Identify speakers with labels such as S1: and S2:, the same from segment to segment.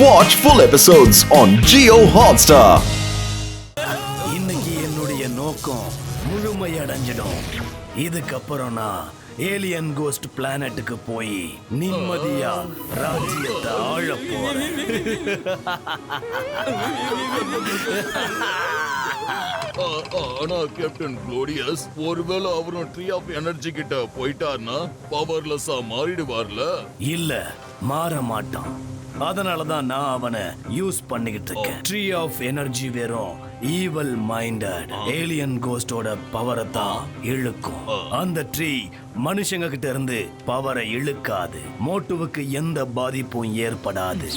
S1: Watch full episodes on Jio Hotstar.
S2: இன்னைக்கு என்னுடைய நோக்கம் முழுமையடைஞ்சிடும். இதுக்கப்புறம் நான் ஏலியன் கோஸ்ட் பிளானட்டுக்கு போய் நிம்மதியா ராஜ்யத்தை ஆள போறேன்.
S3: ஆனா கேப்டன் குளோடியஸ், ஒருவேளை அவரும் ட்ரீ ஆஃப் எனர்ஜி கிட்ட போயிட்டார்னா பவர்லெஸ்ஸா மாறிடுவார்ல?
S2: இல்ல, மாற மாட்டான். அதனாலதான் நான் அவனை யூஸ் பண்ணிக்கிட்டு இருக்கேன். ட்ரீ ஆஃப் எனர்ஜி வெறும் ஈவல் மைண்டட் ஏலியன் கோஸ்டோட பவரை தான் இழுக்கும். அந்த ட்ரீ மனுஷங்க கிட்ட இருந்து பவரை இழுக்காது. மோட்டுவுக்கு எந்த பாதிப்பும் ஏற்படாது.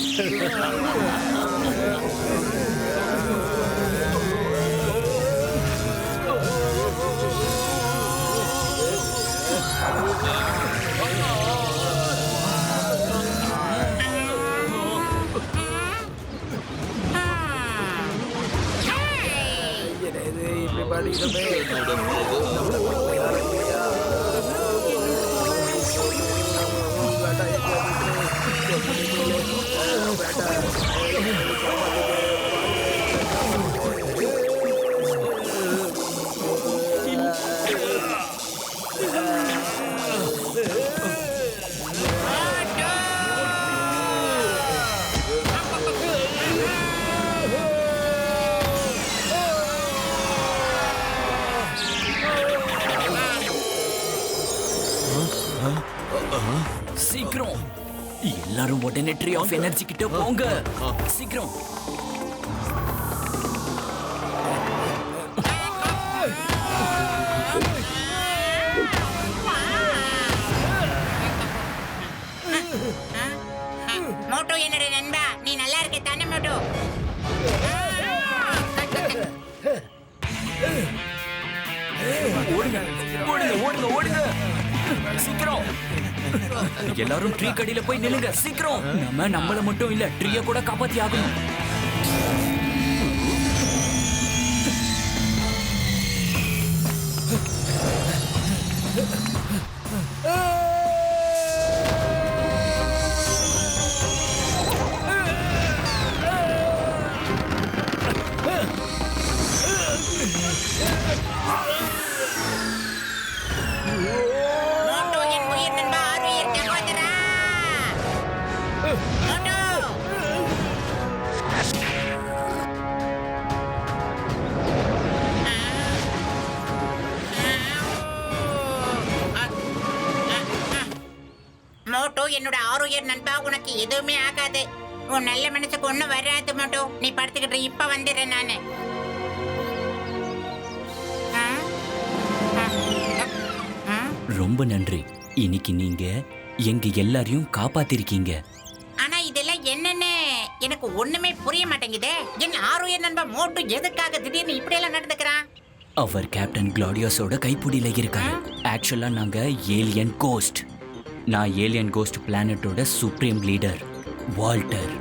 S4: சீக்கிரம் எல்லாரும் உடனே ட்ரீ ஆஃப் எனர்ஜி கிட்ட போங்க. சீக்கிரம்.
S5: மோட்டோ என்னோட நண்பா, நீ நல்லா இருக்க தானே மோட்டோ?
S4: ஓடுங்க ஓடுங்க ஓடுங்க ஓடுங்க சீக்கிரம். எல்லாரும் ட்ரீ கடியில போய் நில்லுங்க சீக்கிரம். நம்மள மட்டும் இல்ல, ட்ரீய கூட காப்பாத்தி ஆகணும்.
S5: மோட்டோ என்னோட ஆரோக்கிய நண்பா, உனக்கு எதுவுமே ஆகாது. உன் நல்ல மனசுக்கு ஒண்ணும் வராது மோட்டோ. நீ படுத்துக்கிட்டு இப்ப வந்துடுறேன் நானு.
S4: ரொம்ப நன்றி. இன்னைக்கு நீங்க எங்க எல்லாரையும் காப்பாத்திருக்கீங்க.
S5: ஆனா இதெல்லாம் என்னன்னு எனக்கு ஒண்ணுமே புரிய மாட்டேங்குதே. என் ஆரோக்கிய நண்பா மோட்டோ எதுக்காக திடீர்னு இப்படி எல்லாம் நடந்துக்கிறான்?
S4: அவர் கேப்டன் குளோடியோஸோட கைப்பிடியில இருக்காரு. ஆக்சுவலா நாங்க ஏலியன் கோஸ்ட். நான் ஏலியன் கோஸ்ட் பிளானட்டோட சுப்ரீம் லீடர் வால்டர்.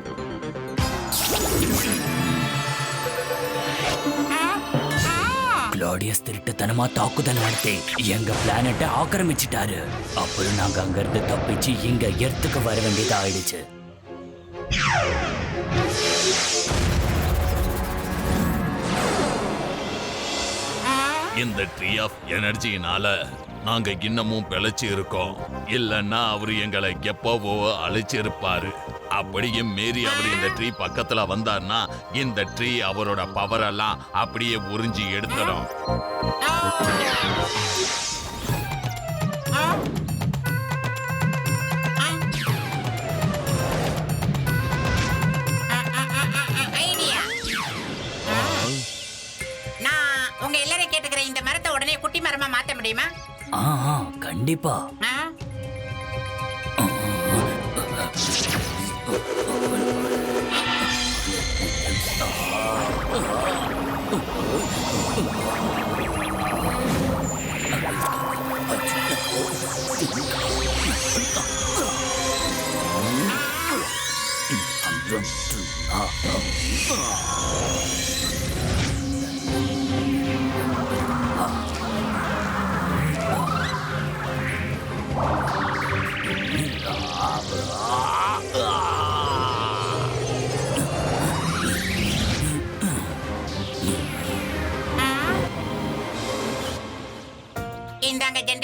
S4: குளோடியஸ் திருட்டுத்தனமா தாக்குதல் நடத்தி எங்க பிளானட்டை ஆக்கிரமிச்சிட்டாரு. அப்புறம் நாங்க அங்க இருந்து தப்பிச்சு இங்க எர்த்துக்கு வர வேண்டியதா ஆயிடுச்சு.
S3: இந்த ட்ரீ ஆஃப் எனர்ஜினால நாங்க இன்னமும் பிழைச்சு இருக்கோம். இல்லன்னா அவரு எங்களை எப்பவோ அழைச்சிருப்பாரு. அப்படியே மீறி அவர் இந்த ட்ரீ பக்கத்துல வந்தார்னா இந்த ட்ரீ அவரோட பவர் எல்லாம் அப்படியே உறிஞ்சி எடுத்துடும்.
S5: ஐடியா. நான் உங்க எல்லாரையும் கேட்டுக்கிறேன், இந்த மரத்தை உடனே குட்டி மரமா மாத்த முடியுமா?
S4: கண்டிப்பா.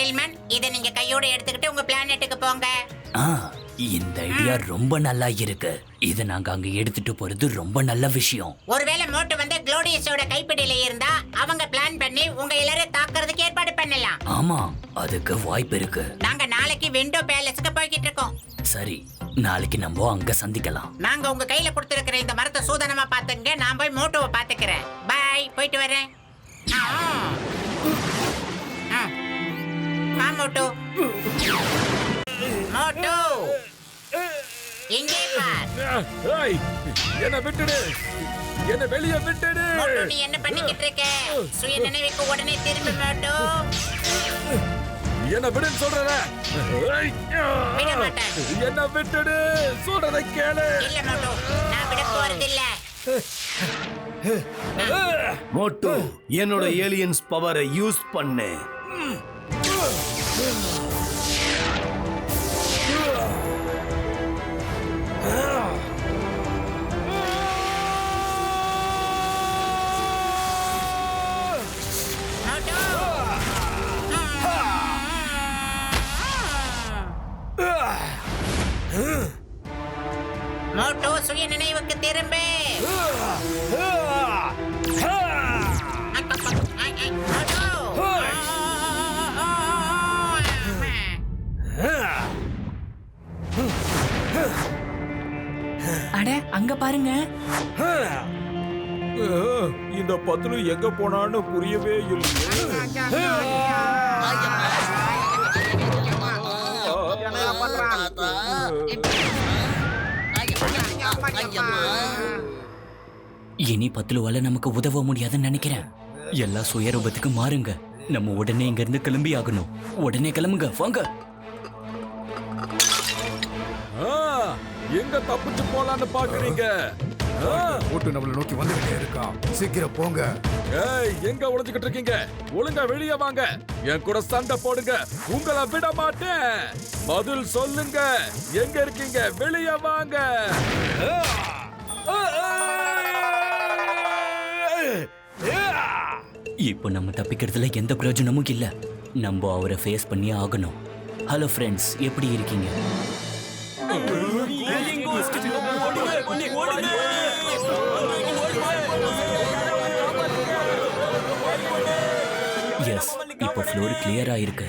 S5: ஜென்டில்மேன், இதை நீங்க கையோட எடுத்துக்கிட்டு உங்க பிளானெட்டுக்கு போங்க.
S4: ஆ, இந்த ஐடியா ரொம்ப நல்லா இருக்கு. இத நாங்க அங்க எடுத்துட்டு போறது ரொம்ப நல்ல விஷயம்.
S5: ஒருவேளை மோட்டு வந்து குளோடியஸோட கைப்பிடியில இருந்தா அவங்க பிளான் பண்ணி உங்க எல்லாரையும் தாக்குறதுக்கு ஏற்பாடு பண்ணலாம்.
S4: ஆமா, அதுக்கு வாய்ப்பு இருக்கு.
S5: நாங்க நாளைக்கு விண்டோ பேலஸ்க்கு போய்கிட்டு இருக்கோம்.
S4: சரி, நாளைக்கு நம்ம அங்க சந்திக்கலாம்.
S5: நாங்க உங்க கையில கொடுத்திருக்கிற இந்த மரத்தை சூதனமா பாத்துங்க. நான் போய் மோட்டோவை பாத்துக்கிறேன். பை, போயிட்டு வரேன். மோட்டோ, மோட்டோ, எங்கே பார்.
S6: என்ன விட்டுடு, என்ன வெளியே விட்டுடு.
S5: மோட்டோ, நீ என்ன பண்ணிக்கிட்டு இருக்க? சுய நினைவுக்கு உடனே திரும்பி மோட்டோ.
S6: என்ன விடுன்னு சொல்றத.
S5: விட மாட்டேன்.
S6: என்ன விட்டுடு, சொல்றத கேளு.
S5: இல்ல மோட்டோ, நான் விட போறதில்ல.
S2: மோட்டு, என்னோட ஏலியன்ஸ் பவரை யூஸ் பண்ணு.
S5: மோட்டோ, சுய நினைவுக்கு திரும்பு.
S4: அட, அங்க பாருங்க.
S6: இந்த பத்லு எங்க போனான்னு புரியவே இல்லை.
S4: இனி பத்லுவால நமக்கு உதவ முடியாதுன்னு நினைக்கிறேன். எல்லா சுயரூபத்துக்கு மாறுங்க. நம்ம உடனே இங்க இருந்து கிளம்பி ஆகணும். உடனே கிளம்புங்க, வாங்க.
S6: எங்க தப்பிச்சு போலான்னு பாக்குறீங்க?
S7: ஓட்டு நம்மள நோக்கி வந்துகிட்டே இருக்கான். சீக்கிரம் போங்க.
S6: ஏய், எங்க ஒளிஞ்சுக்கிட்டு இருக்கீங்க? ஒழுங்கா வெளியே வாங்க. என் கூட சண்டை போடுங்க. உங்களை விட மாட்டேன். பதில் சொல்லுங்க. எங்க இருக்கீங்க? வெளியே வாங்க.
S4: இப்போ நம்ம தப்பிக்கிறதுல எந்த பிரயோஜனமும் இல்ல. நம்ம அவரை ஃபேஸ் பண்ணி ஆகணும். ஹலோ ஃப்ரெண்ட்ஸ், எப்படி இருக்கீங்க? எஸ், இப்போ ஃப்ளோர் கிளியரா இருக்கு.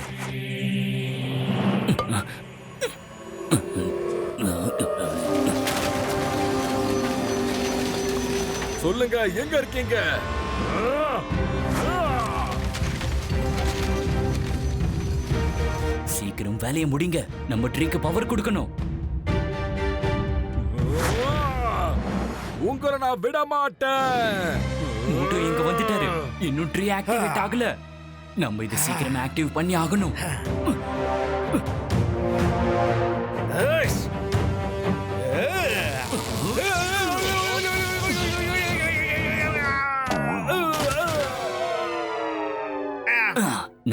S6: சொல்லுங்க, எங்க இருக்கீங்க?
S4: சீக்கிரம் வேலையை முடிங்க. நம்ம ட்ரீக்கு பவர் கொடுக்கணும்.
S6: உங்களை நான் விட மாட்டேன்.
S4: மோட்டோ இங்க வந்துட்டாரு. இன்னும் ட்ரீ ஆக்டிவேட் ஆகல. நம்ம இதை சீக்கிரம் ஆக்டிவ் பண்ணி ஆகணும்.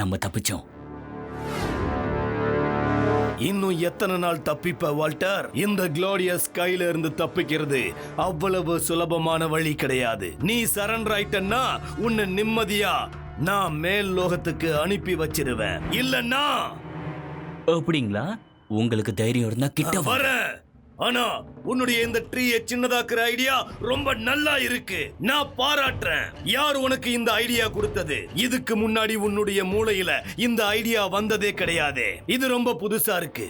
S4: நம்ம தப்பிச்சோம்.
S2: இன்னும் எத்தனை நாள் தப்பிப்ப வால்டர்? இந்த குளோடியஸ் கையில இருந்து தப்பிக்கிறது அவ்வளவு சுலபமான வழி கிடையாது. நீ சரண்டர் ஆயிட்டன்னா உன்னை நிம்மதியா நான் மேல் லோகத்துக்கு அனுப்பி வச்சிருவேன். இல்லன்னா
S4: அப்படிங்களா? உங்களுக்கு தைரியம் இருந்தா கிட்ட வா.
S2: வரேன். ஆனா உன்னுடைய இந்த ட்ரீயை சின்னதாக்குற ஐடியா ரொம்ப நல்லா இருக்கு. நான் பாராட்டுறேன். யார் உனக்கு இந்த ஐடியா கொடுத்தது? இதுக்கு முன்னாடி உன்னுடைய மூளையில இந்த ஐடியா வந்ததே கிடையாது. இது ரொம்ப புதுசா இருக்கு.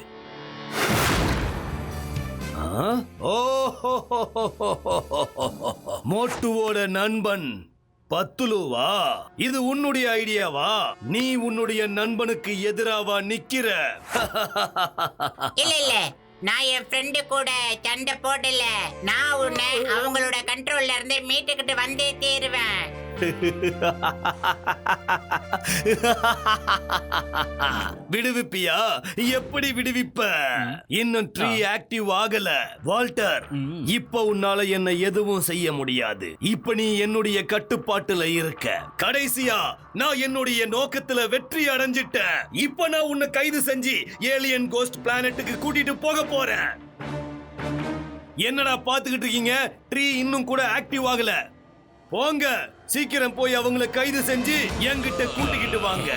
S2: மோட்டுவோட நண்பன் பத்துலுவா? இது உன்னுடைய ஐடியாவா? நீ உன்னுடைய நண்பனுக்கு எதிராவா நிக்கிற?
S5: இல்ல இல்ல, நான் என் ஃப்ரெண்டு கூட சண்டை போடல. நான் உன்னை அவங்களோட கண்ட்ரோல்ல இருந்து மீட்டுக்கிட்டு வந்தே தீருவேன்.
S2: விடுவிப்பியா? எப்படி விடுவிப்ப? இன்னும் ட்ரீ ஆக்டிவ் ஆகல வால்டர். இப்ப உன்னால என்ன எதுவும் செய்ய முடியாது. இப்ப நீ என்னுடைய கட்டுப்பாட்டுல இருக்க. கடைசியா நான் என்னுடைய நோக்கத்துல வெற்றி அடைஞ்சிட்டேன். இப்ப நான் உன்னை கைது செஞ்சு ஏலியன் கோஸ்ட் பிளானட்டுக்கு கூட்டிட்டு போக போறேன். என்னடா பாத்துக்கிட்டு இருக்கீங்க? ட்ரீ இன்னும் கூட ஆக்டிவ் ஆகல. போங்க, சீக்கிரம் போய் அவங்கள கைது செஞ்சு என்கிட்ட கூட்டிக்கிட்டு வாங்க.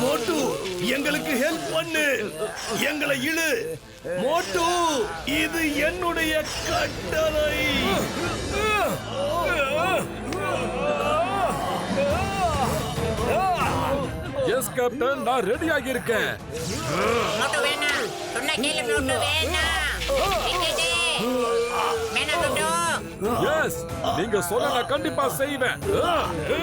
S2: மோட்டு எங்களுக்கு ஹெல்ப் பண்ணு, எங்களை இழு. மோட்டு இது என்னுடைய கட்டளை.
S6: எஸ் கேப்டன், நான் ரெடி ஆகி இருக்கேன்.
S5: மோட்டு வேணாம், சொன்ன கேளு மோட்டு வேணாம். விட்டுடு. வேணாம் மோட்டு.
S6: எஸ், நீங்க சொல்ல நான் கண்டிப்பா செய்வேன்.
S5: மோட்டு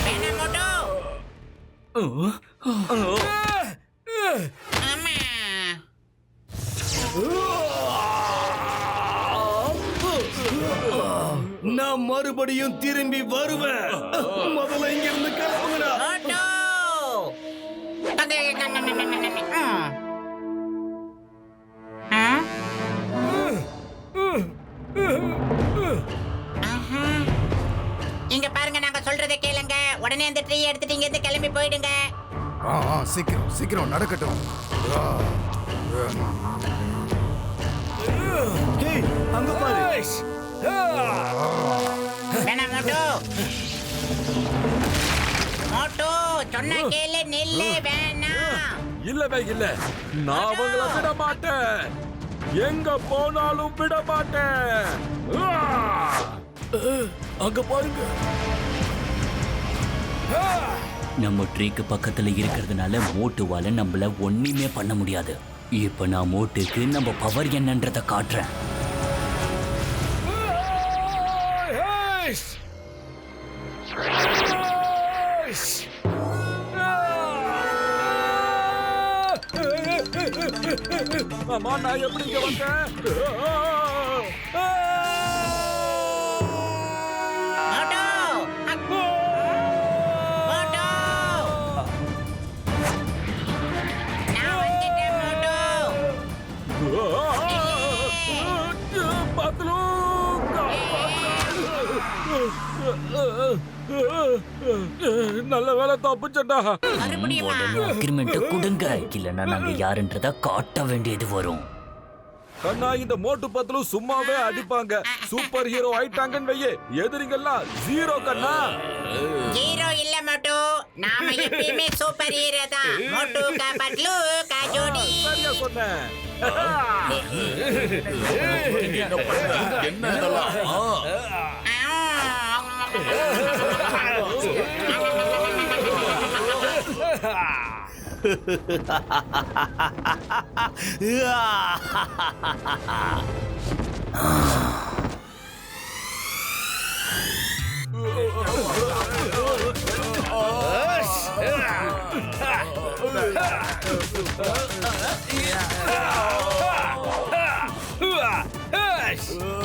S5: வேணாம் மோட்டு. அம்மா.
S2: நான் மறுபடியும் திரும்பி வருவேன். முதல்ல இங்க இருந்து கிளம்புங்கடா.
S5: மோட்டு. இங்க பாருங்க, நாங்க சொல்றதை கேளுங்க. உடனே அந்த ட்ரீ எடுத்துட்டு இங்க இருந்து கிளம்பி போயிடுங்க.
S7: சீக்கிரம் சீக்கிரம் நடக்கட்டும்.
S2: ஹேய், அங்க பாரு.
S5: வேணாம் மோட்டு. மோட்டு சொன்ன கேளு, நில்லு. வேணாம்.
S6: இல்லவே இல்ல, நான் அவங்கள விட மாட்டேன். எங்க போனாலும் விட மாட்டேன்.
S2: அங்க பாருங்க.
S4: நம்ம ட்ரீக்கு பக்கத்துல இருக்கிறதுனால மோட்டுவால நம்மள ஒண்ணுமே பண்ண முடியாது. இப்ப நான் மோட்டுக்கு நம்ம பவர் என்னன்றத காட்டுறேன்.
S6: அம்மா, நான் எப்படி இங்க வந்தேன்?
S5: மோட்டு. மோட்டு. நான் வந்துட்டேன் மோட்டு.
S6: பத்லு, நல்ல வேலை தப்புச்சண்டா.
S5: மறுபடியுமா?
S4: உடனே அக்ரிமெண்ட் கொடுங்க, இல்லைன்னா நாங்க யாருன்றத காட்ட வேண்டியது வரும்.
S6: கண்ணா, இந்த மோட்டு பத்லு சும்மாவே அடிப்பாங்க. சூப்பர் ஹீரோ ஆயிட்டாங்கன்னு வையே, எதிரிங்கெல்லாம் ஜீரோ. கண்ணா,
S5: ஹீரோ இல்ல மோட்டு, நாம எப்பயுமே சூப்பர் ஹீரோ தான். மோட்டு கா பட்லு கா ஜோடி.
S6: சரியா சொன்னேன்.
S3: என்ன இதெல்லாம்?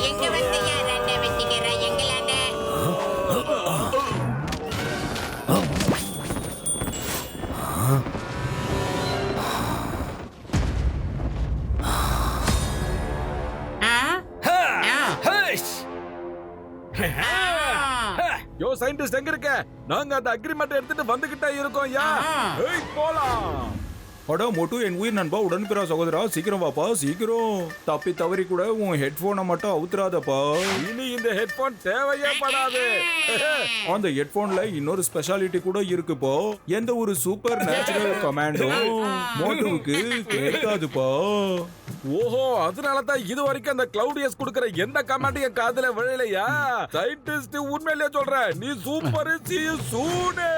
S5: எங்க வந்து யாராண்ட வச்சுக்கிற எங்களாண்ட?
S6: யோ சயின்டிஸ்ட், எங்க இருக்க? நாங்க அந்த அக்ரிமெண்ட் எடுத்துட்டு வந்துகிட்டே இருக்கோம். யா, ஏய், போலாம்.
S8: அடா மோட்டு, என் உயிர் நண்பா, உடன்பிறா சகோதரா, சீக்கிரம் வாப்பா, சீக்கிரம். தப்பி தவறி கூட உன் ஹெட்போனை மட்டும் அவுத்துறாதப்பா.
S6: இனி இந்த ஹெட்போன் தேவையே படாது.
S8: அந்த ஹெட்போன்ல இன்னொரு ஸ்பெஷாலிட்டி கூட இருக்குப்பா. எந்த ஒரு சூப்பர் நேச்சுரல் கமாண்டும் மோட்டுவுக்கு கேட்காதுப்பா.
S6: ஓஹோ, அதனாலதான் இது வரைக்கும் அந்த கிளவுடியஸ் கொடுக்கிற எந்த கமாண்டும் என் காதுல விழலையா? சயின்டிஸ்ட், உண்மையிலேயே சொல்றேன், நீ சூப்பர் சூடே.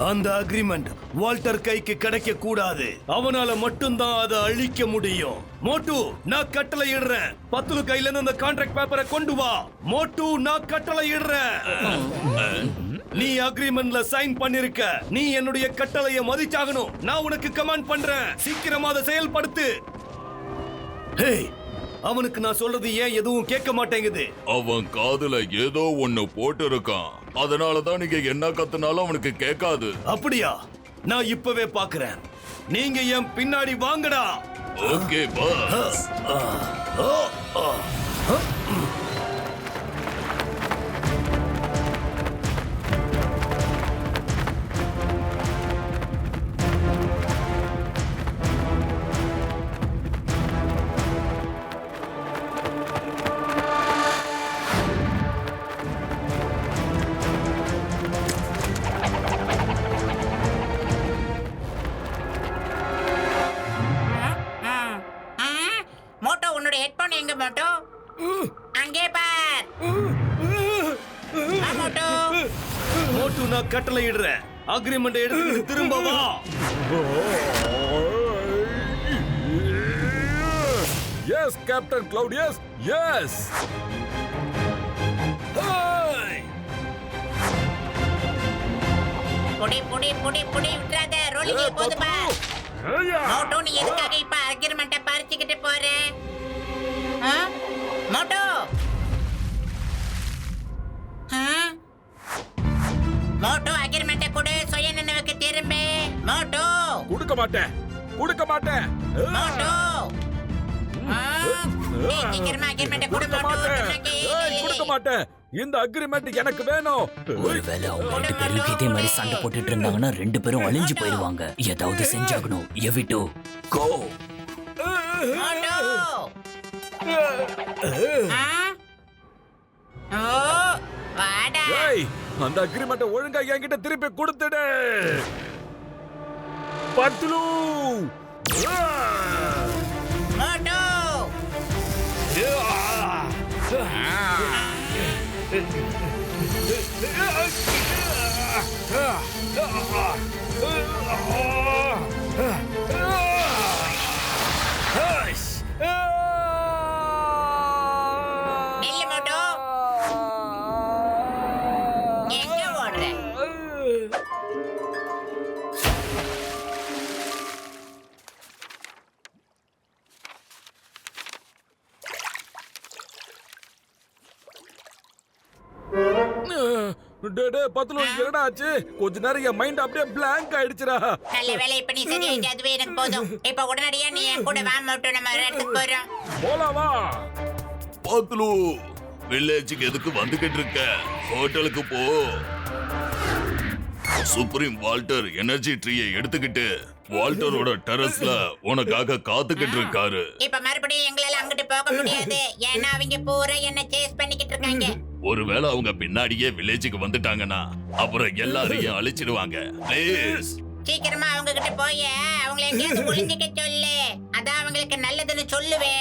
S2: அந்த அக்ரிமெண்ட் வால்டர் கைக்கு கிடைக்க கூடாது. அவனால மட்டும்தான் அதை அழிக்க முடியும். மோட்டு, நான் கட்டளை இடுறேன். பத்துலு கையில இருந்து அந்த கான்ட்ராக்ட் பேப்பரை கொண்டு வா. மோட்டு, நான் கட்டளை இடுறேன். நீ அக்ரிமெண்ட்ல சைன் பண்ணிருக்க. நீ என்னுடைய கட்டளையை மதிச்சாகணும். நான் உனக்கு கமாண்ட் பண்றேன். சீக்கிரமா அதை செயல்படுத்து. ஹேய், அவனுக்கு நான் சொல்றது ஏன் எதுவும் கேட்க மாட்டேங்குது?
S3: அவன் காதுல ஏதோ ஒண்ணு போட்டு இருக்கான். அதனாலதான் நீங்க என்ன கத்துனாலும் அவனுக்கு கேட்காது.
S2: அப்படியா? நான் இப்பவே பாக்குறேன். நீங்க என் பின்னாடி வாங்கடா.
S3: Okay boss.
S5: சூப்பர். வா, மோட்டு.
S2: மோட்டு நான் கட்டளை இடுறேன். அக்ரிமெண்ட் எடுத்து திரும்ப வா.
S6: Yes captain Claudius, yes.
S5: புடி புடி புடி புடி விட்டுறாத. ரோலிங்க போதுமா? மோட்டு, நீ எதுக்காக இப்ப அக்ரிமெண்ட்டை பறிச்சுக்கிட்டு போற? ஆ? மோட்டு. ஆ? மோட்டு, அக்ரிமெண்ட்டை கொடு. சுய நினைவுக்கு திரும்ப. மோட்டு.
S6: கொடுக்க மாட்டேன், கொடுக்க மாட்டேன்.
S5: மோட்டு. ஆ? ஏய், சீக்கிரமா அக்ரிமெண்ட்டை கொடு,
S6: கொடுக்க
S5: மோட்டு.
S6: மாட்டேன், கொடுக்க மாட்டேன். இந்த அக்ரிமெண்ட் எனக்கு வேணும்.
S4: ஒருவேளை அவங்க 2 பேரும் இதே மாதிரி சண்டை போட்டுட்டு இருந்தாங்கன்னா 2 பேரும் அழிஞ்சு போயிருவாங்க. ஏதாவது செஞ்சாகணும். எவிட்டோ கோ.
S5: மோட்டு. ஆ? ஓ, வாடா.
S6: ஏய், அந்த அக்ரிமெண்ட்டை ஒழுங்கா என்கிட்ட திருப்பி கொடுத்துடு. பத்லு.
S5: மோட்டு. நில்லு, மோட்டு. எங்க ஓடுற?
S6: பத்லு, என்னடா ஆச்சு? கொஞ்ச நேரம் என் மைண்ட் அப்படியே பிளாங்க் ஆயிடுச்சுடா.
S5: நல்ல வேலை, இப்ப நீ சரியாயிட்டு, அதுவே எனக்கு போதும். இப்ப உடனடியா நீ என் கூட வா, மோட்டு. நம்ம ஒரு இடத்துக்கு போறோம்.
S6: போலாவா?
S3: பத்லு, வில்லேஜுக்கு எதுக்கு வந்துகிட்டு இருக்க? ஹோட்டலுக்கு போ. சுப்ரீம் வால்டர் எனர்ஜி ட்ரீயை எடுத்துக்கிட்டு வால்டரோட டெரஸ்ல உனக்காக காத்துக்கிட்டு இருக்காரு.
S5: இப்ப மறுபடியும் எங்களால அங்கிட்டு போக முடியாது. ஏன்னா அவங்க பூரா என்ன சேஸ் பண்ணிக்கிட்டு இருக்காங்க.
S3: ஒருவேளை அவங்க பின்னாடியே வில்லேஜுக்கு வந்துட்டாங்கன்னா அப்புறம் எல்லாரையும் அழிச்சிடுவாங்க. ப்ளீஸ்
S5: சீக்கிரமா அவங்க கிட்ட போய் அவங்கள எங்கேயாவது ஒளிஞ்சிக்க சொல்லு. அதான் அவங்களுக்கு நல்லதுன்னு சொல்லுவே.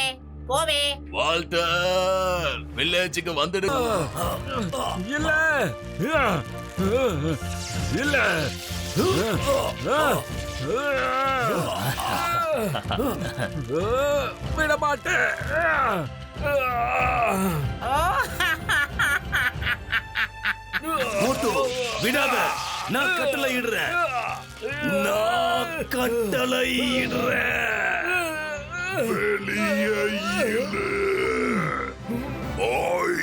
S5: போவே.
S3: வால்டர், வில்லேஜுக்கு வந்துடுங்க.
S6: இல்ல இல்ல. விட மாட்டேன்.
S2: மோட்டு, விடாத. நான் கட்டளை இடுறேன். நான் கட்டளை இடுறேன்.
S3: வெளியே இரு. I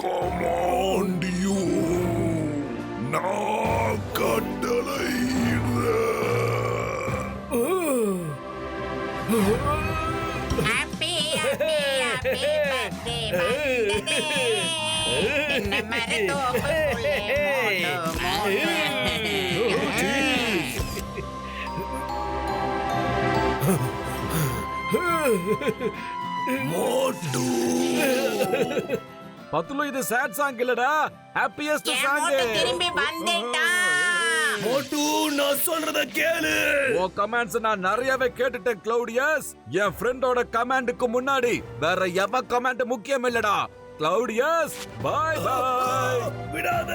S3: command you. நான் கட்டளை
S5: ஹாப்பி ஹாப்பி ஹாப்பி பர்த்டே வந்ததே. என்ன மரத்தோப்புக்குள்ளே
S2: மோட்டு,
S6: பத்லு, இது சேட் சாங் இல்லடா, ஹாப்பியஸ்ட்
S5: என்
S6: சாங்.
S5: மோட்டு திரும்பி வந்துட்டான்.
S2: மோட்டு, நான் சொல்றத கேளு.
S6: உன் கமெண்ட்ஸ் நான் நிறையவே கேட்டுட்டேன் கிளவுடியஸ். என் ஃப்ரெண்டோட கமெண்டுக்கு முன்னாடி வேற எவ கமெண்ட் முக்கியம் இல்லடா. கிளவுடியஸ், பை பை.
S2: விடாத.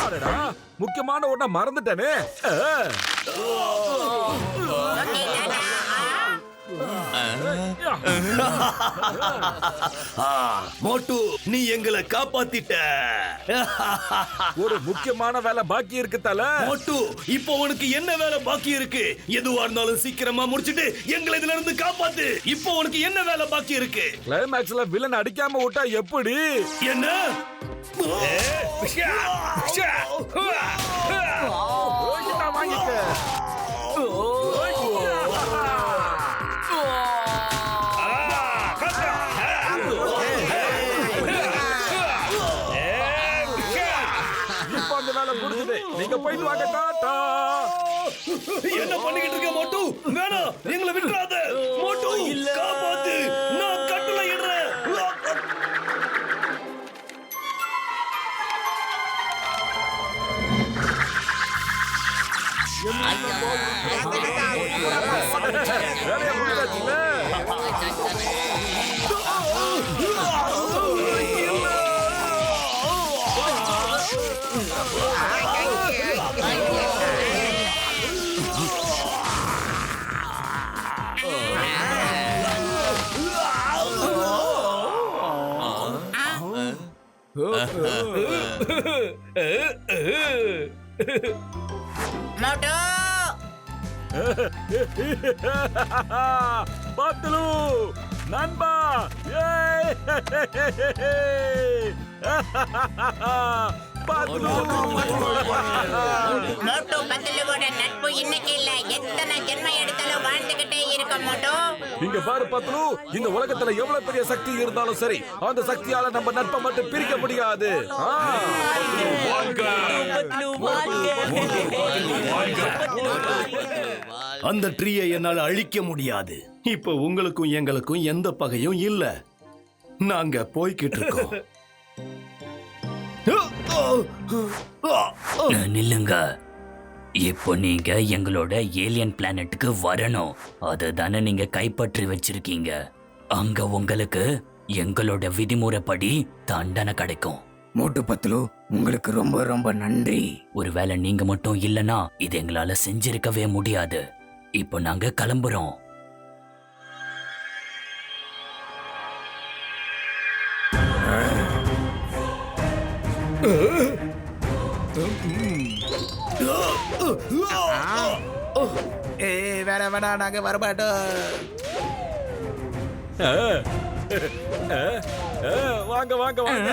S6: அடடா, முக்கியமான ஒண்ண மறந்துட்டேனே.
S5: ஓகே, தானா?
S2: மோட்டு, நீ எங்களை காப்பாத்திட்ட.
S6: ஒரு முக்கியமான வேலை பாக்கி இருக்கு தல.
S2: மோட்டு, இப்போ உனக்கு என்ன வேலை பாக்கி இருக்கு? எதுவா இருந்தாலும் சீக்கிரமா முடிச்சிட்டு எங்களை இதுல இருந்து காப்பாத்து. இப்போ உனக்கு என்ன வேலை பாக்கி இருக்கு?
S6: கிளைமேக்ஸ்ல வில்லன் அடிக்காம விட்டா எப்படி?
S2: என்ன?
S6: நான் வாங்கிக்க. இப்ப அந்த வேலை முடிஞ்சது. நீங்க போயிட்டு வாங்க. டாடா.
S2: என்ன பண்ணிக்கிட்டு இருக்க மோட்டு? வேணாம், எங்களை விட்டுறாத. மோட்டு, காப்பாத்து. நான் கட்டளை இடுறேன்.
S6: வேலையை முடிச்சாச்சுல.
S5: மோட்டோ
S6: பத்லு நண்பா பத்லு
S5: மோட்டோ பத்லுவோட நட்பு இன்னைக்கு இல்ல, எத்தனை ஜென்மம் எடுத்தாலும் வாழ்ந்துகிட்டே இருக்கும் மோட்டோ.
S6: இங்க பாரு பத்லு, இந்த உலகத்துல எவ்வளவு பெரிய சக்தி இருந்தாலும் சரி, அந்த சக்தியால நம்ம நட்பை மட்டும் பிரிக்க முடியாது.
S2: அந்த ட்ரீயை என்னால அழிக்க முடியாது. இப்போ உங்களுக்கும் எங்களுக்கும் எந்த பகையும் இல்ல. நாங்க போய்கிட்டு இருக்கோம்.
S4: நில்லுங்க. இப்போ நீங்க எங்களோட ஏலியன் பிளானட்டுக்கு வரணும். அதுதானே நீங்க கைப்பற்றி வச்சிருக்கீங்க. அங்க உங்களுக்கு எங்களோட விதிமுறைப்படி தண்டனை கிடைக்கும்.
S9: மோட்டு பத்லு, உங்களுக்கு ரொம்ப ரொம்ப நன்றி.
S4: ஒருவேளை நீங்க மட்டும் இல்லனா இது எங்களால செஞ்சிருக்கவே முடியாது. இப்போ நாங்க கிளம்புறோம்.
S9: வேணா நாங்க வரமாட்டோம்.
S6: வாங்க வாங்க வாங்க.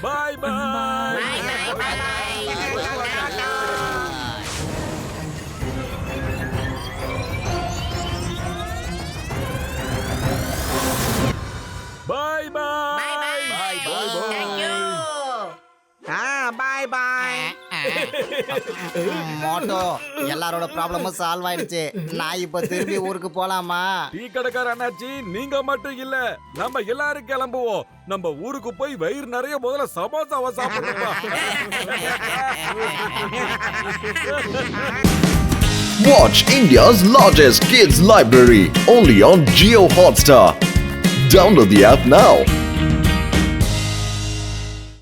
S6: Bye bye.
S5: Bye, bye, bye.
S6: Bye bye.
S5: Bye, bye. Thank you.
S9: Bye bye. Motu, எல்லாரோட ப்ராப்ளமும் சால்வ் ஆயிடுச்சு. நான் இப்ப திரும்பி ஊருக்கு போலாமா?
S6: டீ கடைக்கார அண்ணாச்சி, நீங்க மட்டும் இல்ல, நம்ம எல்லாரும் கிளம்புவோம். நம்ம ஊருக்கு போய் வயிறு நிறைய முதல்ல சமோசாவை சாப்பிடுவோம்.
S1: Watch India's largest kids library only on Jio Hotstar. Download the app now.